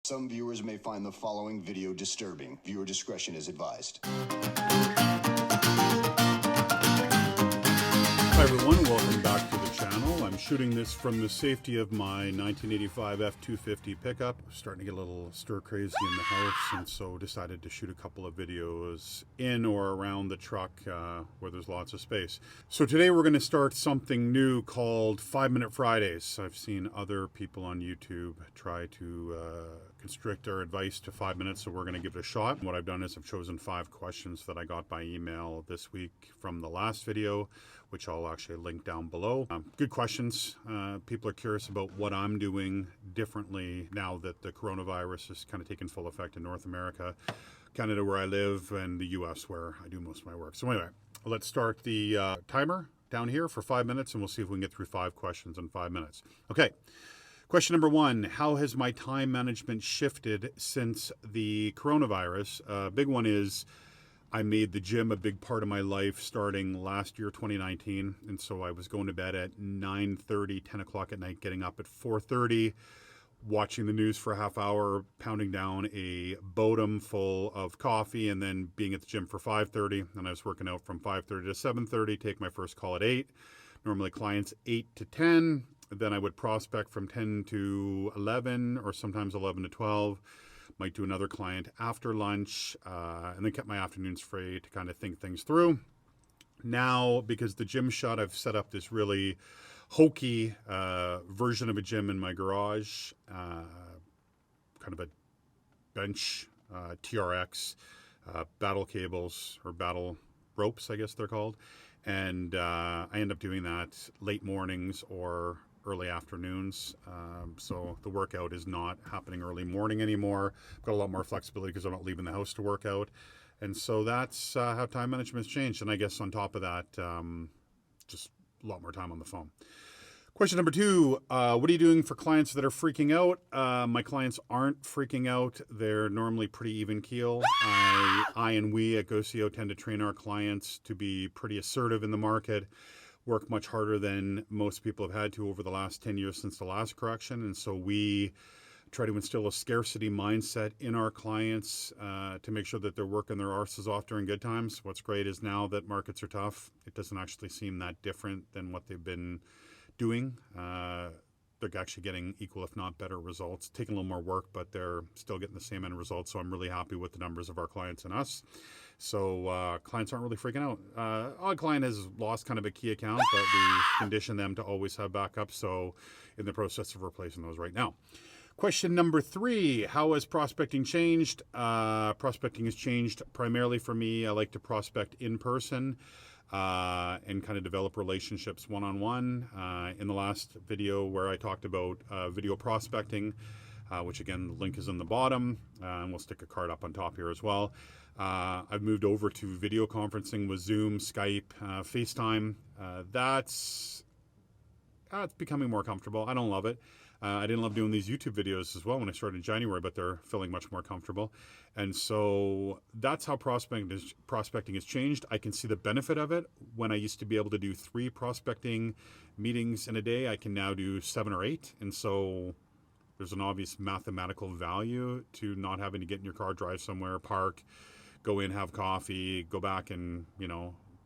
Some viewers may find the following video disturbing. Viewer discretion is advised. Hi everyone, welcome back to the channel. I'm shooting this from the safety of my 1985 F-250 pickup. Starting to get a little stir crazy in the house, and so decided to shoot a couple of videos in or around the truck where there's lots of space. So today we're going to start something new called 5-Minute Fridays. I've seen other people on YouTube try to constrict our advice to 5 minutes, so we're going to give it a shot. What I've done is I've chosen 5 questions that I got by email this week from the last video, which I'll actually link down below. Good questions. People are curious about what I'm doing differently now that the coronavirus is kind of taking full effect in North America, Canada where I live, and the US where I do most of my work. So anyway, let's start the timer down here for 5 minutes, and we'll see if we can get through 5 questions in 5 minutes. Okay. Question number 1, how has my time management shifted since the coronavirus? Big one is I made the gym a big part of my life starting last year, 2019. And so I was going to bed at 9:30, 10 o'clock at night, getting up at 4:30, watching the news for a half hour, pounding down a Bodum full of coffee, and then being at the gym for 5:30. And I was working out from 5:30 to 7:30, take my first call at 8. Normally clients 8 to 10. Then I would prospect from 10 to 11 or sometimes 11 to 12. Might do another client after lunch, and then kept my afternoons free to kind of think things through. Now, because the gym's shut, I've set up this really hokey version of a gym in my garage, kind of a bench, TRX, battle cables or battle ropes, I guess they're called. And I end up doing that late mornings or early afternoons. So the workout is not happening early morning anymore. I've got a lot more flexibility because I'm not leaving the house to work out. And so that's how time management's changed. And I guess on top of that, just a lot more time on the phone. Question number 2, what are you doing for clients that are freaking out? My clients aren't freaking out. They're normally pretty even keel. I and we at GoCO tend to train our clients to be pretty assertive in the market, work much harder than most people have had to over the last 10 years since the last correction. And so we try to instill a scarcity mindset in our clients to make sure that they're working their arses off during good times. What's great is now that markets are tough, it doesn't actually seem that different than what they've been doing. They're actually getting equal, if not better results, taking a little more work, but they're still getting the same end results. So I'm really happy with the numbers of our clients and us. So clients aren't really freaking out. Our client has lost kind of a key account, but we condition them to always have backups. So in the process of replacing those right now. Question number 3, how has prospecting changed? Prospecting has changed primarily for me. I like to prospect in person and kind of develop relationships one-on-one. In the last video where I talked about video prospecting, which again, the link is in the bottom, and we'll stick a card up on top here as well. I've moved over to video conferencing with Zoom, Skype, FaceTime. That's becoming more comfortable. I don't love it. I didn't love doing these YouTube videos as well when I started in January, but they're feeling much more comfortable. And so that's how prospecting has changed. I can see the benefit of it. When I used to be able to do 3 prospecting meetings in a day, I can now do 7 or 8. And so there's an obvious mathematical value to not having to get in your car, drive somewhere, park, go in, have coffee, go back and,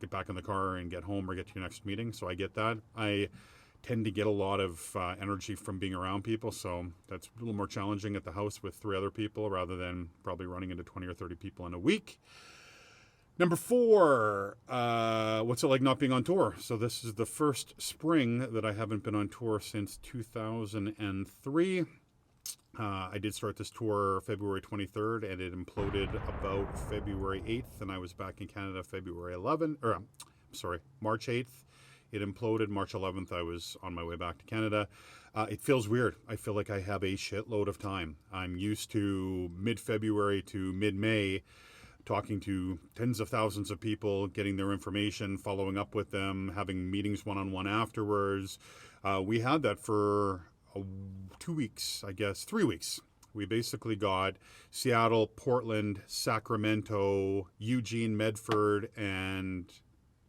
get back in the car and get home or get to your next meeting. So I get that. I tend to get a lot of energy from being around people. So that's a little more challenging at the house with 3 other people rather than probably running into 20 or 30 people in a week. Number 4, what's it like not being on tour? So this is the first spring that I haven't been on tour since 2003. I did start this tour February 23rd, and it imploded about February 8th, and I was back in Canada March 8th. It imploded March 11th. I was on my way back to Canada. It feels weird. I feel like I have a shitload of time. I'm used to mid-February to mid-May talking to tens of thousands of people, getting their information, following up with them, having meetings one-on-one afterwards. We had that for 2 weeks, I guess, 3 weeks. We basically got Seattle, Portland, Sacramento, Eugene, Medford, and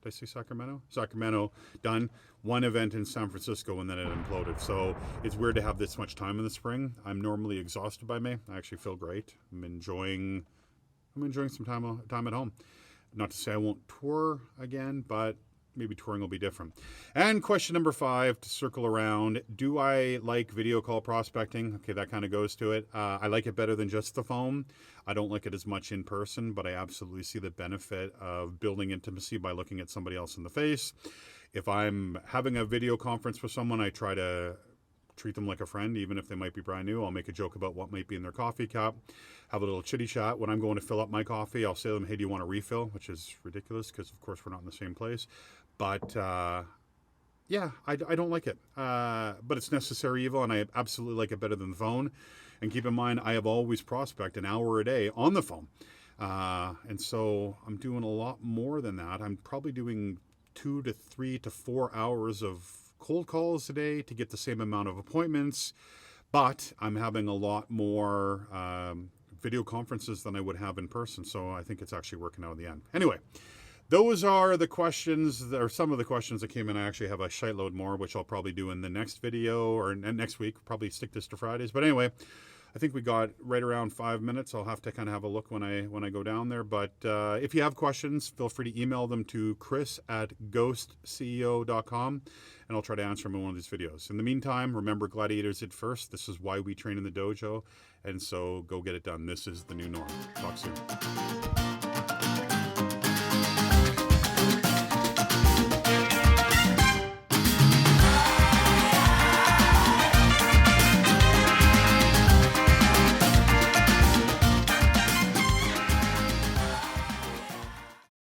did I say Sacramento? Sacramento done one event in San Francisco and then it imploded. So it's weird to have this much time in the spring. I'm normally exhausted by May. I actually feel great. I'm enjoying some time at home. Not to say I won't tour again, but maybe touring will be different. And question number 5 to circle around. Do I like video call prospecting? Okay, that kind of goes to it. I like it better than just the phone. I don't like it as much in person, but I absolutely see the benefit of building intimacy by looking at somebody else in the face. If I'm having a video conference with someone, I try to treat them like a friend, even if they might be brand new. I'll make a joke about what might be in their coffee cup, have a little chitty chat. When I'm going to fill up my coffee, I'll say to them, hey, do you want a refill? Which is ridiculous because, of course, we're not in the same place. But, yeah, I don't like it. But it's necessary evil, and I absolutely like it better than the phone. And keep in mind, I have always prospect an hour a day on the phone. And so I'm doing a lot more than that. I'm probably doing 2 to 3 to 4 hours of cold calls a day to get the same amount of appointments. But I'm having a lot more video conferences than I would have in person. So I think it's actually working out in the end. Anyway. Those are the questions, or some of the questions that came in. I actually have a shitload more, which I'll probably do in the next video or next week. Probably stick this to Fridays. But anyway, I think we got right around 5 minutes. I'll have to kind of have a look when I go down there. But if you have questions, feel free to email them to chris@ghostceo.com, and I'll try to answer them in one of these videos. In the meantime, remember, gladiators at first. This is why we train in the dojo, and so go get it done. This is the new norm. Talk soon.